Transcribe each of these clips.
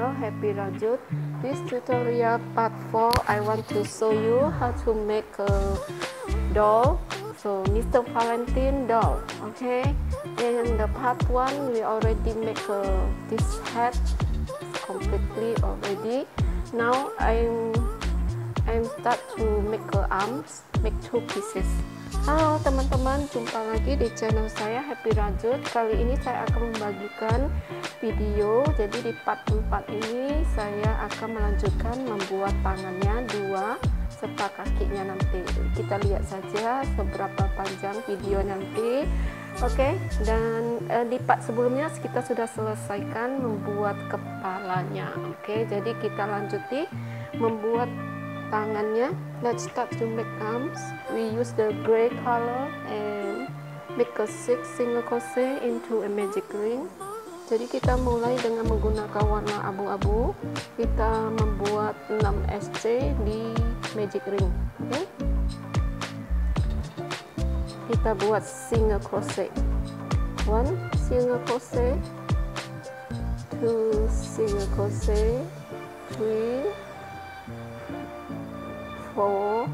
channel Happy Rajut. This tutorial part 4, I want to show you how to make a doll. So Mr. Valentine doll, okay? In the part 1, we already make this head completely already. Now I'm start to make arms, make 2 pieces. Halo teman-teman, jumpa lagi di channel saya Happy Rajut. Kali ini saya akan membagikan video. Jadi di part 4 ini saya akan melanjutkan membuat tangannya 2 serta kakinya nanti. Kita lihat saja seberapa panjang video nanti. Oke, dan di part sebelumnya kita sudah selesaikan membuat kepalanya. Oke, jadi kita lanjuti membuat tangannya. Let's start to make arms. We use the gray color and make a 6 single crochet into a magic ring. Jadi kita mulai dengan menggunakan warna abu-abu. Kita membuat 6 SC di magic ring. Oke, kita buat single crochet, 1 single crochet, 2 single crochet, 3 4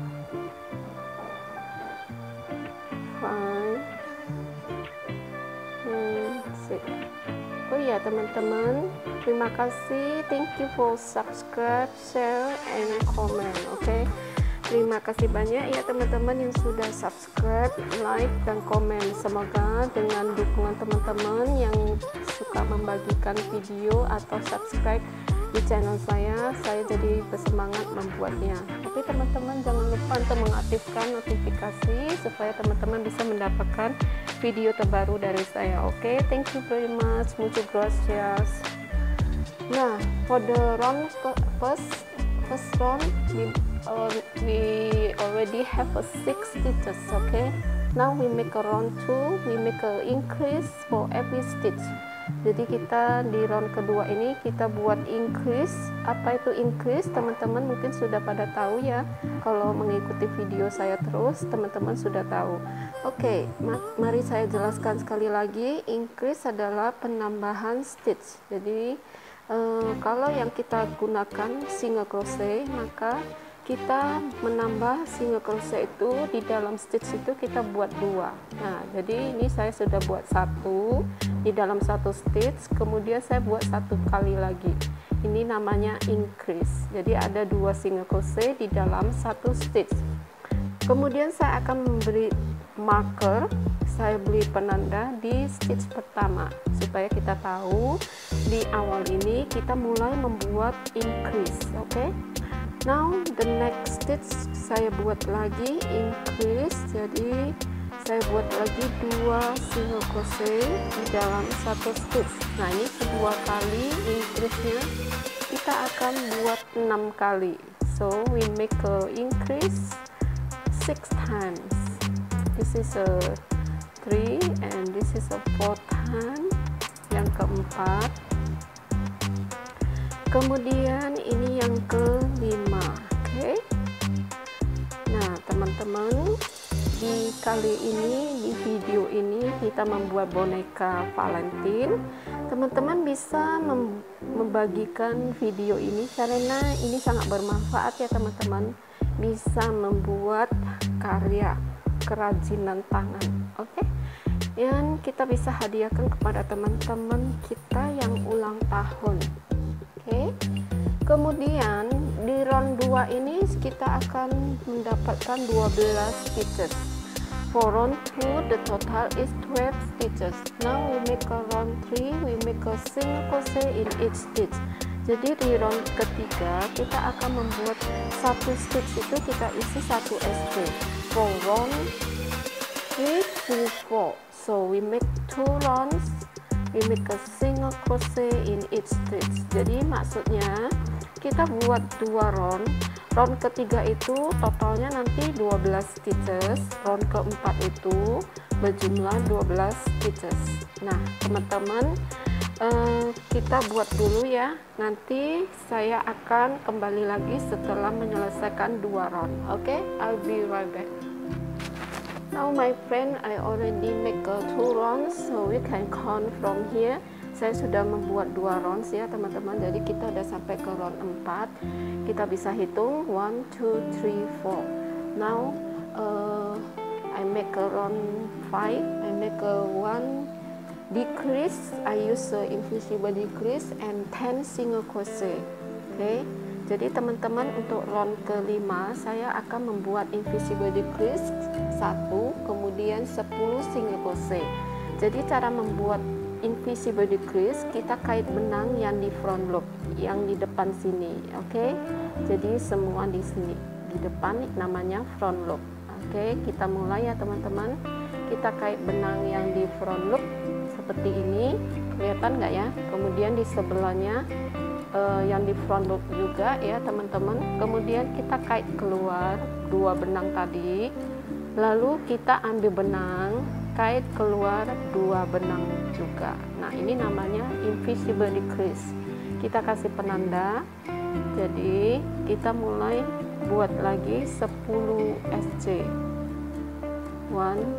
5 and 6. Oh ya teman-teman, terima kasih, thank you for subscribe, share and comment. Oke, terima kasih banyak ya teman-teman yang sudah subscribe, like dan komen. Semoga dengan dukungan teman-teman yang suka membagikan video atau subscribe di channel saya jadi bersemangat membuatnya. Oke teman-teman, jangan lupa untuk mengaktifkan notifikasi supaya teman-teman bisa mendapatkan video terbaru dari saya. Oke, thank you very much, muchas gracias. Nah, for the round first round we already have a 6 stitches. Okay, now we make a round 2, we make a increase for every stitch. Jadi kita di round kedua ini kita buat increase. Apa itu increase? Teman-teman mungkin sudah pada tahu ya. Kalau mengikuti video saya terus, teman-teman sudah tahu. Oke, mari saya jelaskan sekali lagi. Increase adalah penambahan stitch. Jadi kalau yang kita gunakan single crochet, maka kita menambah single crochet itu di dalam stitch itu kita buat 2. Nah, jadi ini saya sudah buat 1 di dalam 1 stitch, kemudian saya buat 1 kali lagi. Ini namanya increase. Jadi ada 2 single crochet di dalam 1 stitch. Kemudian saya akan memberi marker, saya beri penanda di stitch pertama supaya kita tahu di awal ini kita mulai membuat increase. Oke, now the next stitch saya buat lagi increase. Jadi saya buat lagi 2 single crochet di dalam 1 stitch. Nah, ini kedua kali increase nya kita akan buat 6 kali. So we make a increase 6 times. This is a 3 and this is a 4 time, yang keempat. Kemudian ini yang kelima. Oke. Nah teman-teman, di kali ini di video ini kita membuat boneka Valentine. Teman-teman bisa membagikan video ini karena ini sangat bermanfaat ya teman-teman. Bisa membuat karya kerajinan tangan. Oke, yang kita bisa hadiahkan kepada teman-teman kita yang ulang tahun. Oke, kemudian di round 2 ini kita akan mendapatkan 12 stitches. For round 2 the total is 12 stitches. Now we make a round 3, we make a single crochet in each stitch. Jadi di round ketiga kita akan membuat 1 stitch itu kita isi 1 SC. For round 3 to 4, so we make 2 rounds, we make a single crochet in each stitch. Jadi maksudnya kita buat 2 round. Round ketiga itu totalnya nanti 12 stitches. Round keempat itu berjumlah 12 stitches. Nah teman-teman, kita buat dulu ya, nanti saya akan kembali lagi setelah menyelesaikan 2 round. Oke, I'll be right back. Now my friend, I already make 2 rounds, so we can count from here. saya sudah membuat 2 rounds ya teman-teman, jadi kita udah sampai ke round 4. Kita bisa hitung 1 2 3 4. Now I make a round 5. I make a 1 decrease. I use a invisible decrease and 10 single crochet. Okay, jadi teman-teman untuk round kelima saya akan membuat invisible decrease 1, kemudian 10 single crochet. Jadi cara membuat invisible decrease, kita kait benang yang di front loop, yang di depan sini. Oke, jadi semua di sini di depan namanya front loop. Oke, kita mulai ya teman-teman. Kita kait benang yang di front loop seperti ini, kelihatan nggak ya? Kemudian di sebelahnya yang di front loop juga ya teman-teman. Kemudian kita kait keluar 2 benang tadi, lalu kita ambil benang, kait keluar 2 benang juga. Nah, ini namanya invisible decrease. Kita kasih penanda. Jadi kita mulai buat lagi 10 SC. 1 2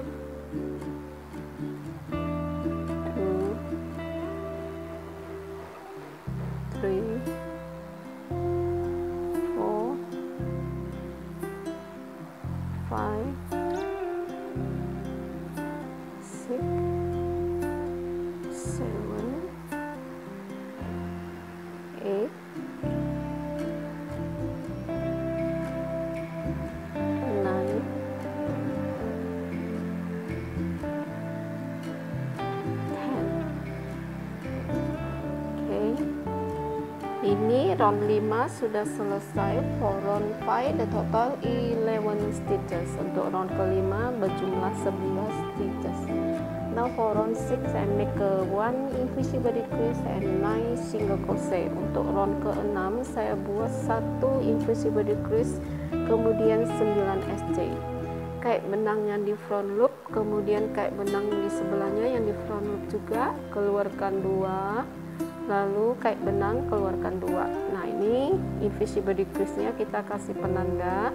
3 4 5 6 7 8 Ini round 5 sudah selesai. For round 5 the total 11 stitches. Untuk round kelima berjumlah 11 stitches. Now for round 6 I make a 1 invisible decrease and 9 single crochet. Untuk round ke-6 saya buat 1 invisible decrease, kemudian 9 SC. Kait benang yang di front loop, kemudian kait benang di sebelahnya yang di front loop juga, keluarkan 2. Lalu kait benang, keluarkan 2. Nah, ini invisible decrease-nya kita kasih penanda.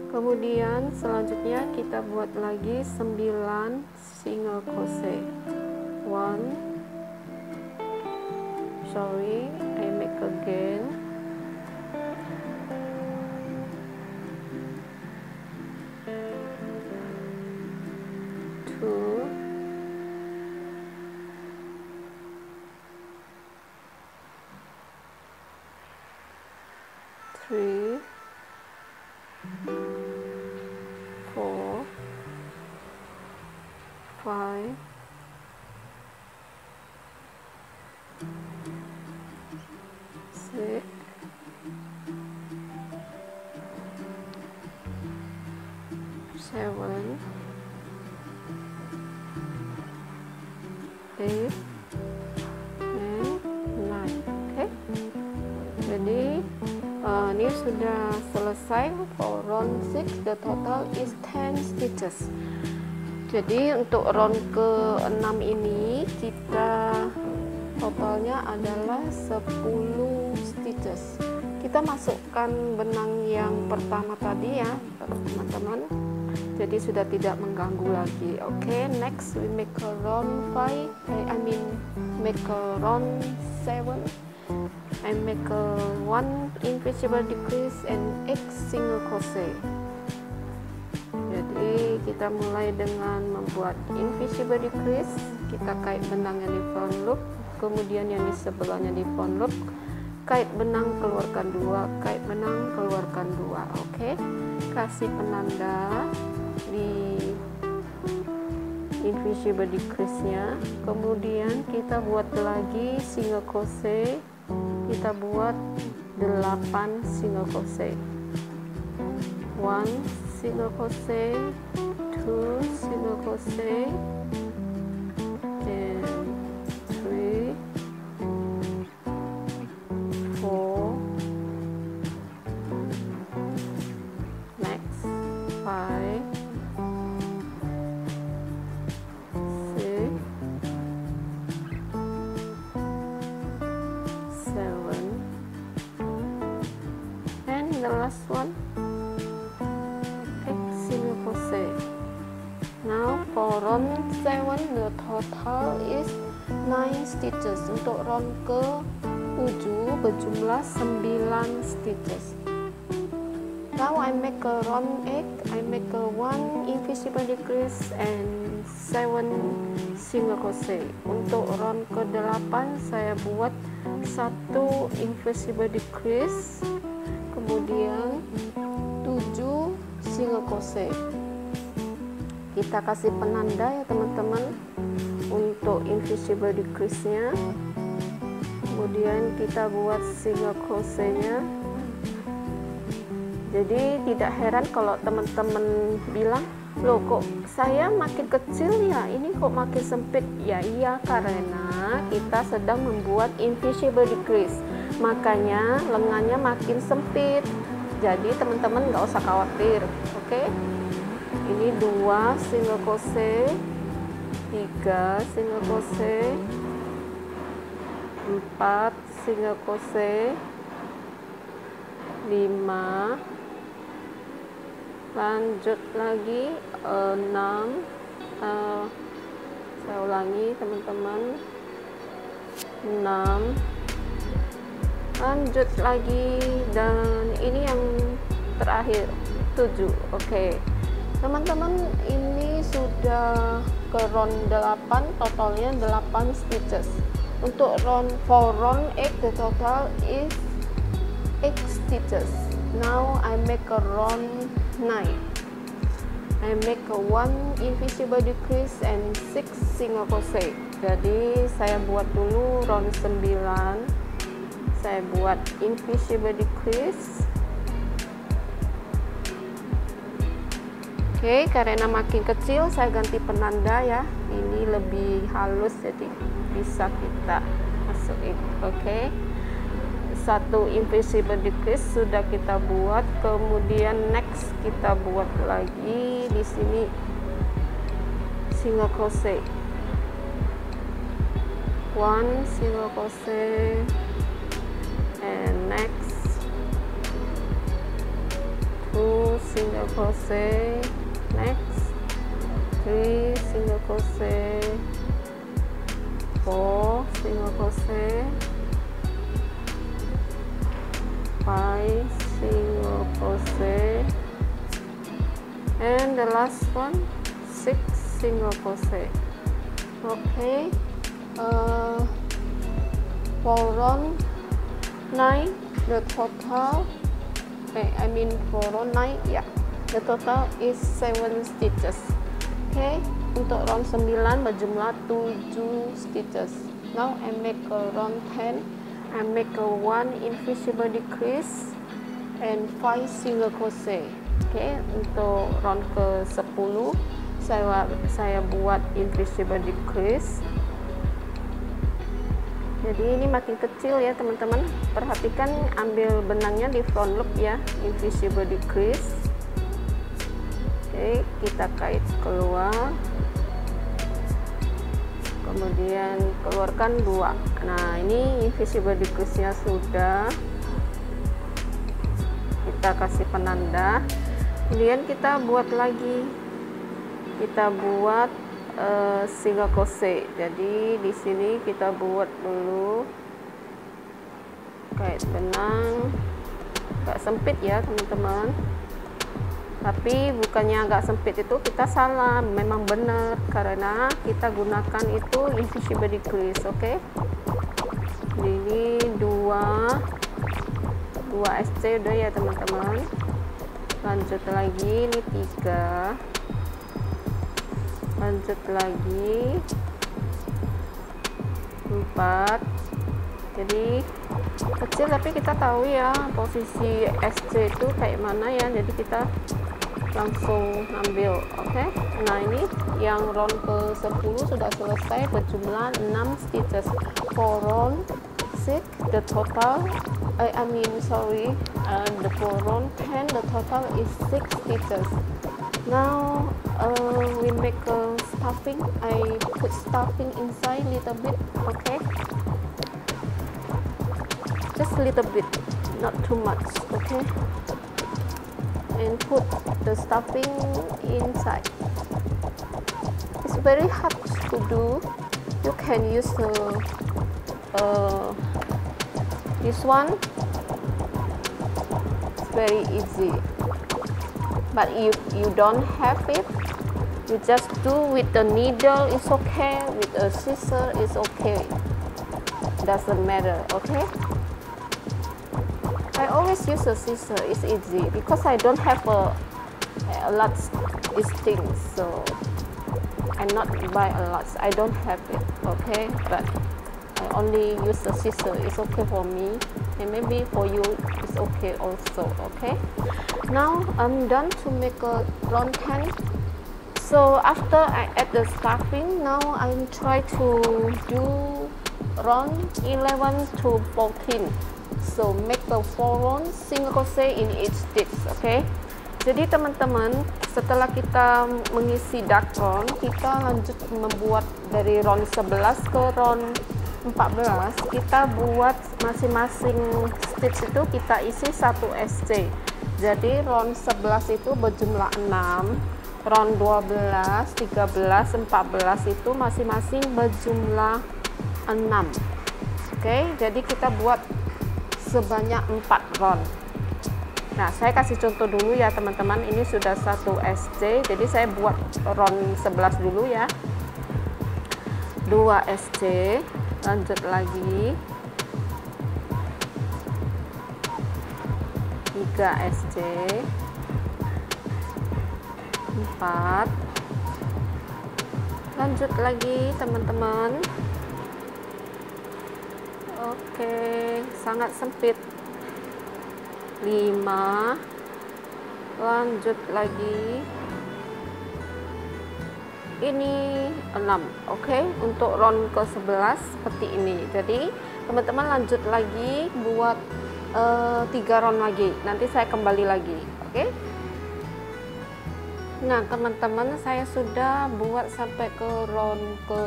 Kemudian selanjutnya kita buat lagi 9 single crochet. 1 sorry, I make again. 2 3 4 5 6 7 8 and 9. Oke, jadi ini sudah selesai. For round 6 the total is 10 stitches. Jadi untuk round ke-6 ini kita totalnya adalah 10 stitches. Kita masukkan benang yang pertama tadi ya teman-teman, jadi sudah tidak mengganggu lagi. Oke, next we make a round 5, make a round 7. I make a 1 invisible decrease and 8 single crochet. Jadi kita mulai dengan membuat invisible decrease. Kita kait benang yang di front loop, kemudian yang di sebelahnya di front loop, kait benang, keluarkan 2, kait benang, keluarkan 2. Oke, kasih penanda di invisible decrease-nya. Kemudian kita buat lagi single crochet. Kita buat 8 single crochet. 1 single crochet, 2 single crochet, and 3 4 next 5 6 7 and the last one, 8 single crochet. Now for round 7 the total is 9 stitches. Untuk round ke 7 berjumlah 9 stitches. Now I make a round 8, I make a 1 invisible decrease and 7 single crochet. Untuk round ke 8 saya buat 1 invisible decrease, kemudian 7 single crochet. Kita kasih penanda ya teman-teman untuk invisible decrease nya, kemudian kita buat single crochet nya. Jadi tidak heran kalau teman-teman bilang, loh kok saya makin kecil ya, ini kok makin sempit ya. Iya, karena kita sedang membuat invisible decrease, makanya lengannya makin sempit. Jadi teman-teman nggak usah khawatir. Oke, ini 2 single crochet, 3 single crochet, 4 single crochet, 5, lanjut lagi 6, saya ulangi teman-teman, 6, lanjut lagi, dan ini yang terakhir 7. Oke teman-teman, ini sudah ke round 8, totalnya 8 stitches. Untuk round 8 the total is 8 stitches. Now I make a round 9. I make a 1 invisible decrease and 6 single crochet. Jadi saya buat dulu round 9, saya buat invisible decrease. Oke, karena makin kecil saya ganti penanda ya, ini lebih halus jadi bisa kita masukin. Oke, 1 invisible decrease sudah kita buat, kemudian next kita buat lagi di sini single crochet, 1 single crochet, and next 2 single crochet, next 3 single crochet, 4 single crochet, 5 single crochet, and the last one 6 single crochet. Okay, for round 9 the total, for round 9 yeah, the total is 7 stitches. Okay, untuk round 9 berjumlah 7 stitches. Now I make a round 10, I make a 1 invisible decrease and 5 single crochet. Okay, untuk round ke 10 saya buat invisible decrease. Jadi ini makin kecil ya teman-teman, perhatikan ambil benangnya di front loop ya, invisible decrease. Oke, kita kait keluar, kemudian keluarkan 2. Nah ini invisible decrease nya sudah, kita kasih penanda, kemudian kita buat lagi, kita buat single crochet. Jadi di sini kita buat dulu kait benang, agak sempit ya teman-teman, tapi bukannya agak sempit itu kita salah, memang benar karena kita gunakan itu invisible decrease. Oke, ini 2 SC udah ya teman-teman. Lanjut lagi, ini 3, lanjut lagi 4. Jadi kecil tapi kita tahu ya posisi SC itu kayak mana ya, jadi kita langsung ambil. Oke, nah ini yang round ke 10 sudah selesai berjumlah 6 stitches. For round 6 the total for round 10 the total is 6 stitches. Now we make a stuffing. I put stuffing inside little bit. Okay, just a little bit, not too much. Okay, and put the stuffing inside. It's very hard to do. you can use this one. It's very easy, but you don't have it, you just do with the needle, it's okay, with a scissor it's okay, doesn't matter. Okay, I always use a scissor, it's easy because I don't have a lot these things, so I not buy a lot, I don't have it. Okay, but I only use the scissor, it's okay for me, and maybe for you it's okay also. Okay, now I'm done to make a round 10. So after I add the stuffing, now I'm try to do round 11 to 14. So make the 4 rounds single crochet in each stitch. Okay, jadi teman-teman, setelah kita mengisi duck round, kita lanjut membuat dari round 11 ke round 14. Kita buat masing-masing stitch itu kita isi 1 SC. Jadi round 11 itu berjumlah 6, round 12, 13, 14 itu masing-masing berjumlah 6. Oke, jadi kita buat sebanyak 4 round. Nah, saya kasih contoh dulu ya teman-teman, ini sudah 1 SC, jadi saya buat round 11 dulu ya. 2 SC, lanjut lagi 3 SC, 4, lanjut lagi teman-teman. Oke, sangat sempit. 5, lanjut lagi ini 6. Oke, untuk round ke 11 seperti ini. Jadi teman-teman lanjut lagi buat 3 round lagi, nanti saya kembali lagi. Oke, nah teman-teman, saya sudah buat sampai ke round ke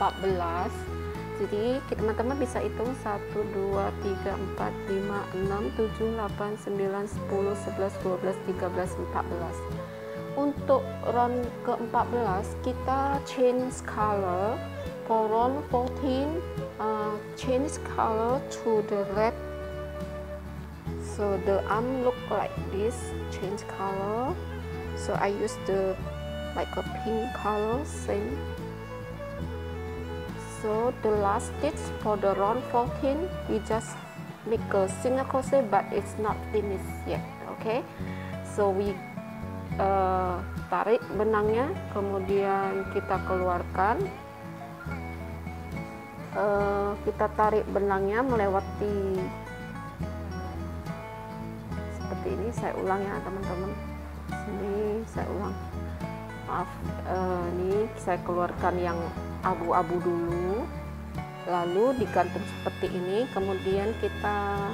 14. Jadi teman-teman bisa hitung 1, 2, 3, 4, 5, 6, 7, 8, 9, 10, 11, 12, 13, 14. Untuk round ke-14 kita change color. For round 14 change color to the red, so the arm look like this, change color. So I use the like a pink color, same. So the last stitch for the round 14 we just make a single crochet, but it's not finished yet. Okay, so we tarik benangnya, kemudian kita keluarkan, kita tarik benangnya melewati seperti ini. Saya ulang ya teman-teman, sini saya ulang, maaf, ini saya keluarkan yang abu-abu dulu, lalu digantung seperti ini, kemudian kita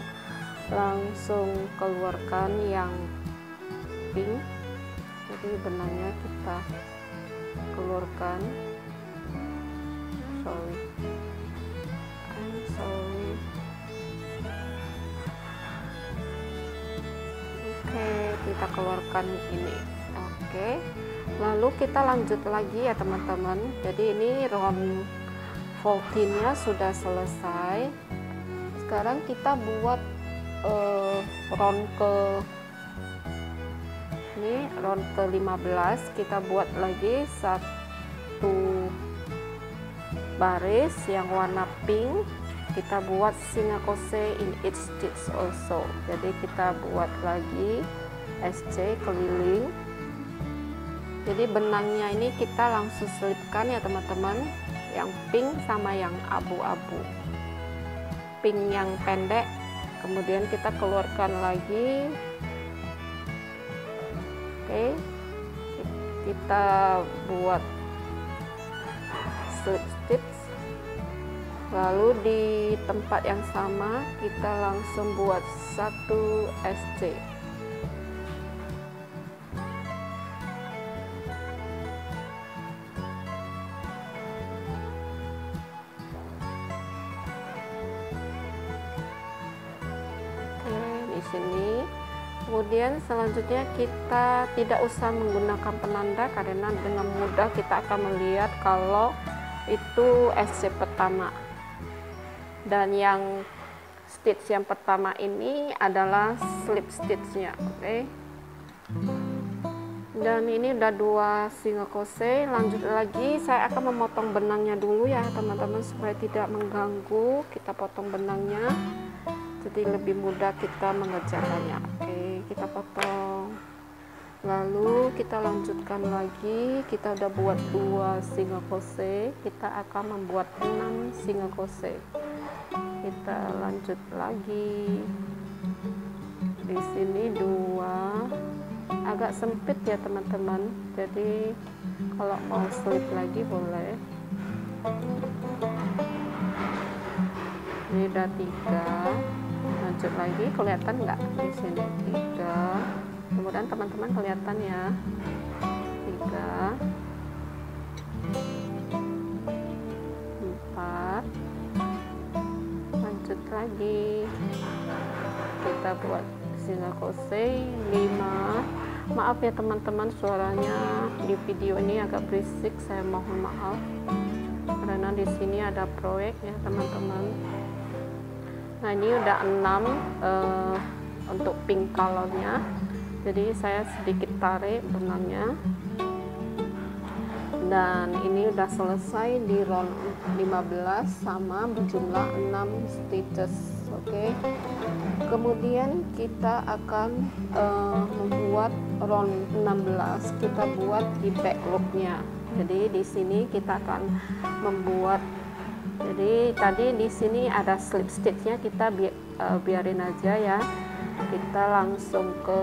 langsung keluarkan yang pink. Jadi benangnya kita keluarkan, I'm sorry. Oke, kita keluarkan ini. Oke, lalu kita lanjut lagi ya teman-teman. Jadi ini round 14 nya sudah selesai. Sekarang kita buat round ke ini round ke 15. Kita buat lagi 1 baris yang warna pink, kita buat single crochet in each stitch also. Jadi kita buat lagi SC keliling. Jadi benangnya ini kita langsung selipkan ya teman-teman, yang pink sama yang abu-abu. Pink yang pendek, kemudian kita keluarkan lagi. Oke, kita buat slip stitch, lalu di tempat yang sama kita langsung buat 1 SC. Sini. Kemudian selanjutnya kita tidak usah menggunakan penanda, karena dengan mudah kita akan melihat kalau itu SC pertama, dan yang stitch yang pertama ini adalah slip stitchnya. Oke. Dan ini udah 2 single crochet. Lanjut lagi, saya akan memotong benangnya dulu ya teman-teman, supaya tidak mengganggu. Kita potong benangnya jadi lebih mudah kita mengerjakannya. Oke, kita potong, lalu kita lanjutkan lagi. Kita udah buat 2 single crochet, kita akan membuat 6 single crochet. Kita lanjut lagi, di sini 2, agak sempit ya teman-teman, jadi kalau mau slip lagi boleh. Ini udah 3, lanjut lagi, kelihatan nggak di sini 3, kemudian teman-teman kelihatan ya 3, 4, lanjut lagi, kita buat single crochet 5. Maaf ya teman-teman, suaranya di video ini agak berisik, saya mohon maaf karena di sini ada proyek ya teman-teman. Nah ini udah 6 untuk pink colornya, jadi saya sedikit tarik benangnya, dan ini udah selesai di round 15 sama berjumlah 6 stitches. Oke. Kemudian kita akan membuat round 16, kita buat di back loopnya. Jadi di sini kita akan membuat, jadi tadi di sini ada slip stitchnya, kita biarin aja ya. Kita langsung ke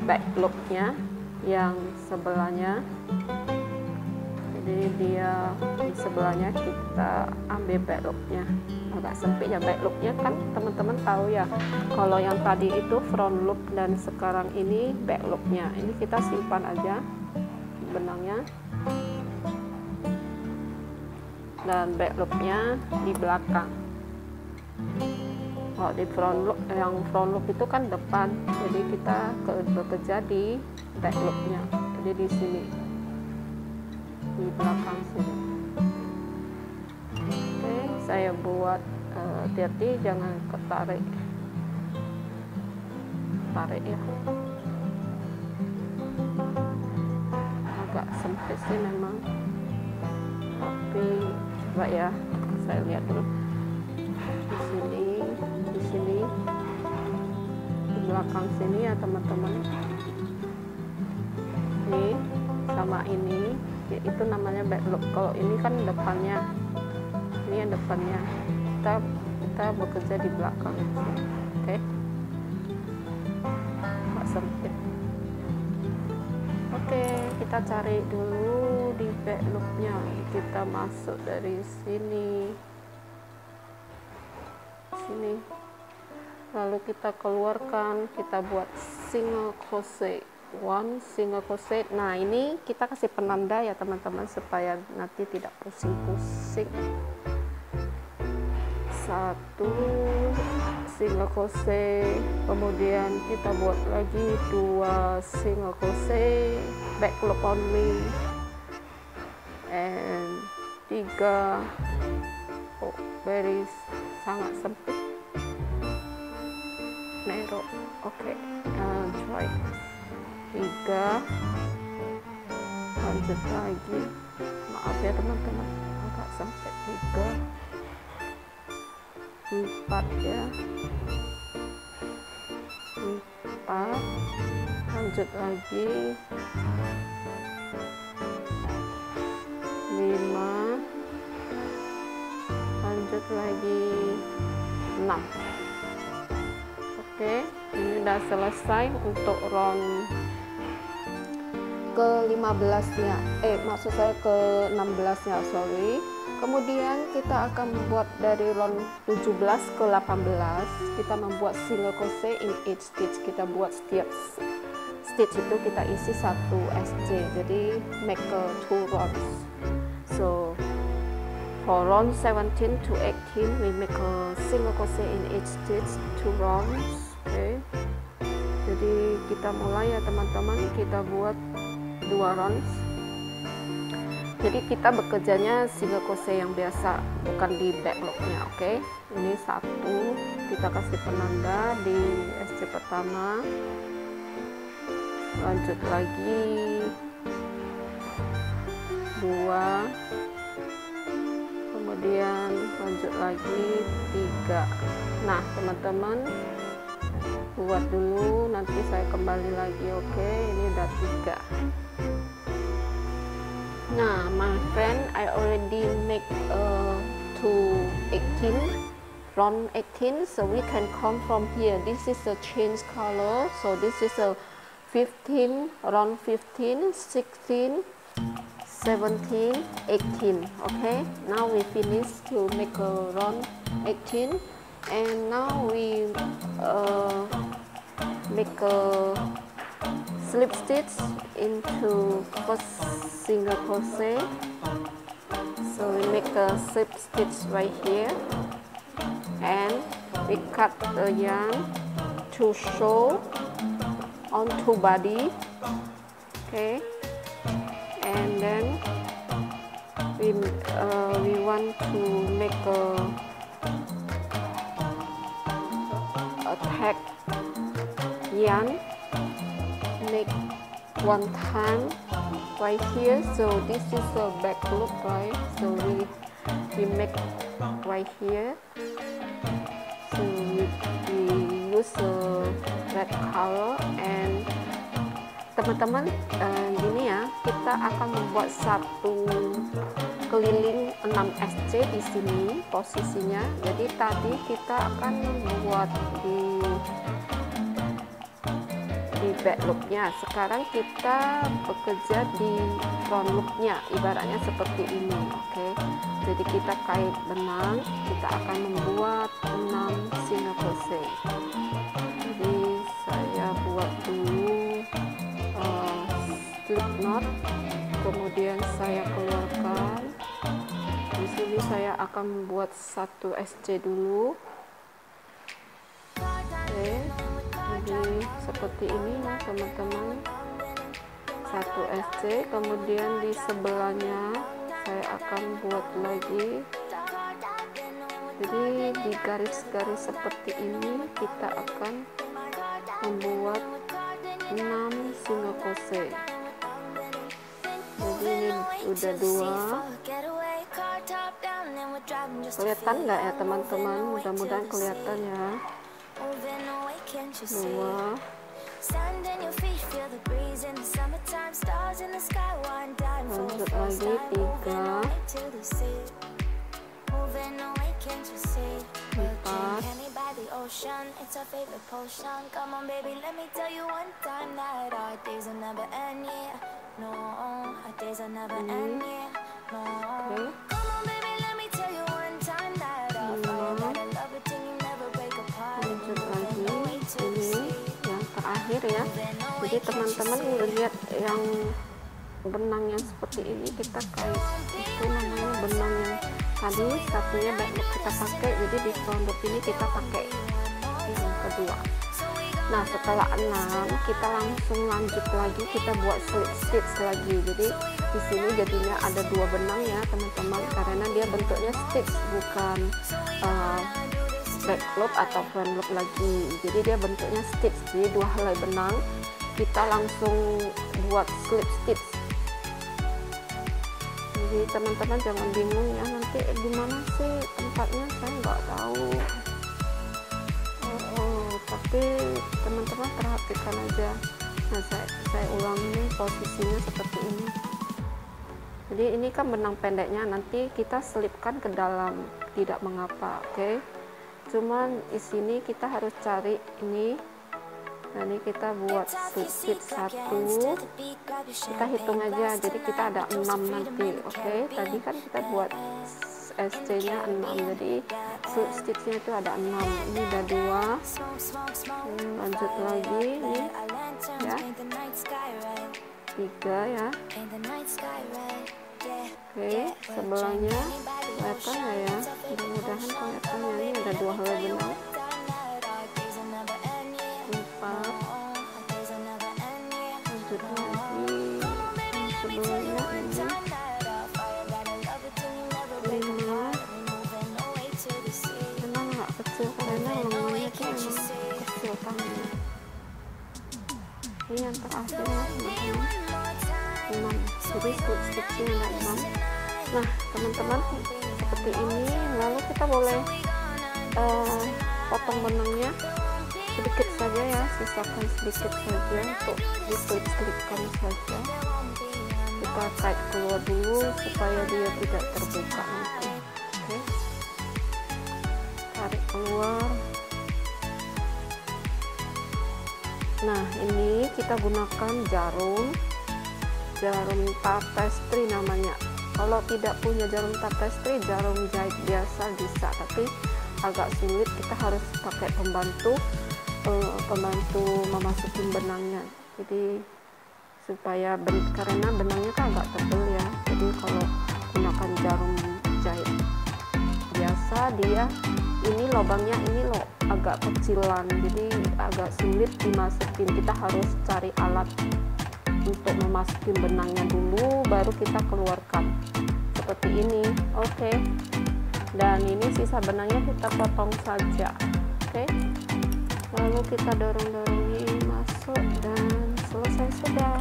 back loopnya yang sebelahnya. Jadi dia di sebelahnya kita ambil back loopnya. Agak sempit ya back loopnya, kan teman-teman tahu ya, kalau yang tadi itu front loop dan sekarang ini back loopnya. Ini kita simpan aja benangnya, dan back loopnya di belakang. Kalau di front loop, yang front loop itu kan depan, jadi kita bekerja di back loopnya, jadi di sini di belakang sini. Oke, saya buat hati-hati jangan ketarik, tarik ya, agak sempit sih memang, tapi coba ya, saya lihat dulu di sini, di belakang sini ya teman-teman. Ini sama ini itu namanya back loop. Kalau ini kan depannya, ini yang depannya, kita bekerja di belakang. Oke. Nggak sempit. Oke, kita cari dulu di back loopnya. Kita masuk dari sini, lalu kita keluarkan, kita buat single crochet, 1 single crochet. Nah ini kita kasih penanda ya teman-teman, supaya nanti tidak pusing-pusing. 1 single crochet, kemudian kita buat lagi 2 single crochet, back loop only, and 3, oh very sangat sempit, narrow. Oke, try 3, lanjut lagi, maaf ya teman-teman agak sempit, 3, 4 ya, 4, lanjut lagi 5, lanjut lagi 6. Oke, ini udah selesai untuk round ke-15 nya, maksud saya ke-16 nya, sorry. Kemudian kita akan membuat dari round 17 ke 18, kita membuat single crochet in each stitch. Kita buat setiap stitch itu kita isi 1 SC, jadi make a 2 rounds. So for round 17 to 18 we make a single crochet in each stitch 2 rounds. Oke, jadi kita mulai ya teman-teman, kita buat 2 rounds. Jadi kita bekerjanya single crochet yang biasa, bukan di backlocknya. Oke, ini 1, kita kasih penanda di SC pertama, lanjut lagi 2, kemudian lanjut lagi 3. Nah teman-teman buat dulu, nanti saya kembali lagi. Oke, ini udah 3. Nah my friend, I already make to 18, round 18, so we can count from here. This is a change color, so this is a 15, round 15, 16, 17, 18. Okay, now we finish to make a round 18, and now we make a slip stitch into first single crochet. So we make a slip stitch right here, and we cut the yarn to show onto body. Okay, and then we want to make a tag yarn, make 1 time right here. So this is a back loop, right? So we make right here. So we use a red color, and teman-teman gini ya, kita akan membuat satu keliling 6 SC di sini posisinya. Jadi tadi kita akan membuat di back loopnya, sekarang kita bekerja di front loopnya, ibaratnya seperti ini. Oke, jadi kita kait benang, kita akan membuat 6 single crochet. Jadi saya buat dulu slip knot, kemudian saya keluarkan. Di sini saya akan membuat 1 SC dulu. Oke, jadi seperti ini ya teman-teman, 1 SC, kemudian di sebelahnya saya akan buat lagi. Jadi di garis-garis seperti ini kita akan membuat 6 single crochet. Jadi ini udah 2. Kelihatan nggak ya teman-teman? Mudah-mudahan kelihatan ya. 2. Lanjut lagi 3, 4, ya. Jadi teman-teman lihat yang benang yang seperti ini, kita kait itu namanya benang yang tadi satunya backloop kita pakai, jadi di front loop ini kita pakai yang kedua. Nah setelah 6 kita langsung lanjut lagi, kita buat slip stitch lagi. Jadi di sini jadinya ada 2 benang ya teman-teman, karena dia bentuknya stitch, bukan back loop atau front loop lagi. Jadi dia bentuknya stitch, jadi 2 helai benang kita langsung buat slip stitch. Jadi teman-teman jangan bingung ya, nanti di mana sih tempatnya saya nggak tahu. Tapi teman-teman perhatikan aja. Nah saya ulangi posisinya seperti ini. Jadi ini kan benang pendeknya, nanti kita selipkan ke dalam, tidak mengapa. Oke. Cuman di sini kita harus cari ini. Nah ini kita buat slip stitch 1, kita hitung aja, jadi kita ada 6 nanti. Oke, tadi kan kita buat SC nya 6, jadi slip stitchnya itu ada 6. Ini udah 2. Lanjut lagi ini ya, 3 ya. Oke, sebelahnya kelihatan nggak ya? Mudah-mudahan kelihatan ya. Ini udah 2 helai benang. 4. Lanjut lagi sebelahnya ini. kalau tangannya. Ini yang terakhir ya teman-teman, 6. Jadi stitchnya ada 6. Nah teman-teman, seperti ini. Lalu kita boleh potong benangnya sedikit saja ya, sisakan sedikit saja untuk diselipkan saja. Kita tarik keluar dulu supaya dia tidak terbuka nanti. Oke, tarik keluar. Nah ini kita gunakan jarum tapestry namanya. Kalau tidak punya jarum tapestry, jarum jahit biasa bisa, tapi agak sulit, kita harus pakai pembantu memasukin benangnya. Jadi supaya karena benangnya kan agak tebal ya, jadi kalau gunakan jarum jahit biasa, dia ini lubangnya ini loh agak kecilan, jadi agak sulit dimasukin. Kita harus cari alat untuk memasukin benangnya dulu, baru kita keluarkan seperti ini. Oke, dan ini sisa benangnya kita potong saja. Oke, lalu kita dorong-dorongi masuk dan selesai sudah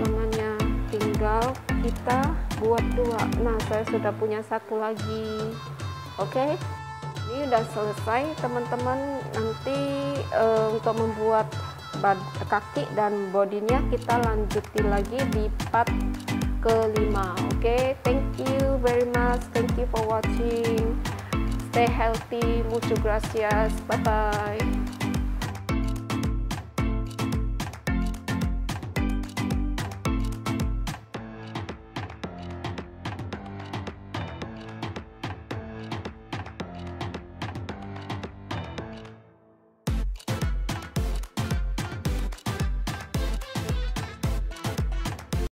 lengannya. Tinggal kita buat 2. Nah saya sudah punya satu lagi. Oke, ini udah selesai teman-teman. Nanti untuk membuat kaki dan bodinya kita lanjutin lagi di part ke-5. Oke, thank you very much, thank you for watching, stay healthy, muchas gracias, bye bye.